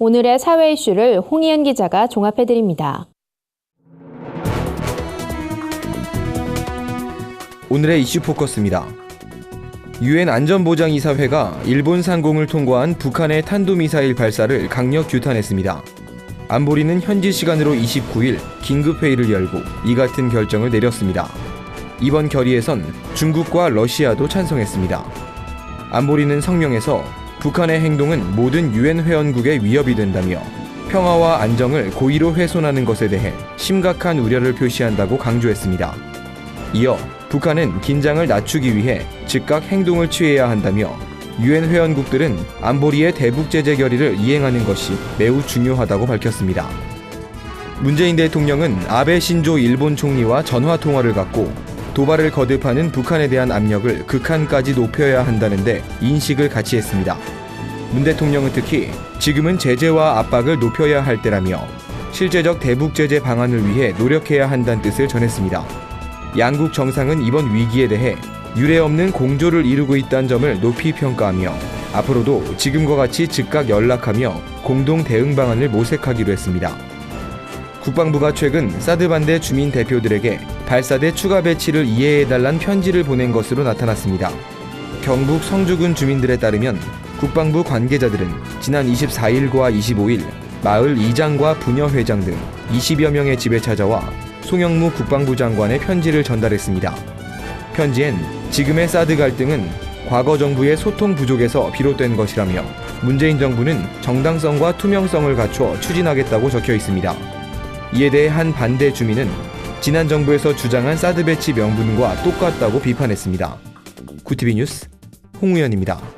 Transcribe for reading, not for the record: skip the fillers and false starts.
오늘의 사회 이슈를 홍희연 기자가 종합해드립니다. 오늘의 이슈 포커스입니다. 유엔 안전보장이사회가 일본 상공을 통과한 북한의 탄도미사일 발사를 강력 규탄했습니다. 안보리는 현지 시간으로 29일 긴급회의를 열고 이 같은 결정을 내렸습니다. 이번 결의에선 중국과 러시아도 찬성했습니다. 안보리는 성명에서 북한의 행동은 모든 유엔 회원국의 위협이 된다며 평화와 안정을 고의로 훼손하는 것에 대해 심각한 우려를 표시한다고 강조했습니다. 이어 북한은 긴장을 낮추기 위해 즉각 행동을 취해야 한다며 유엔 회원국들은 안보리의 대북 제재 결의를 이행하는 것이 매우 중요하다고 밝혔습니다. 문재인 대통령은 아베 신조 일본 총리와 전화 통화를 갖고 도발을 거듭하는 북한에 대한 압력을 극한까지 높여야 한다는데 인식을 같이 했습니다. 문 대통령은 특히 지금은 제재와 압박을 높여야 할 때라며 실제적 대북 제재 방안을 위해 노력해야 한다는 뜻을 전했습니다. 양국 정상은 이번 위기에 대해 유례없는 공조를 이루고 있다는 점을 높이 평가하며 앞으로도 지금과 같이 즉각 연락하며 공동 대응 방안을 모색하기로 했습니다. 국방부가 최근 사드 반대 주민 대표들에게 발사대 추가 배치를 이해해달란 편지를 보낸 것으로 나타났습니다. 경북 성주군 주민들에 따르면 국방부 관계자들은 지난 24일과 25일 마을 이장과 부녀회장 등 20여 명의 집에 찾아와 송영무 국방부 장관의 편지를 전달했습니다. 편지엔 지금의 사드 갈등은 과거 정부의 소통 부족에서 비롯된 것이라며 문재인 정부는 정당성과 투명성을 갖춰 추진하겠다고 적혀 있습니다. 이에 대해 한 반대 주민은 지난 정부에서 주장한 사드 배치 명분과 똑같다고 비판했습니다. 구티비 뉴스 홍우연입니다.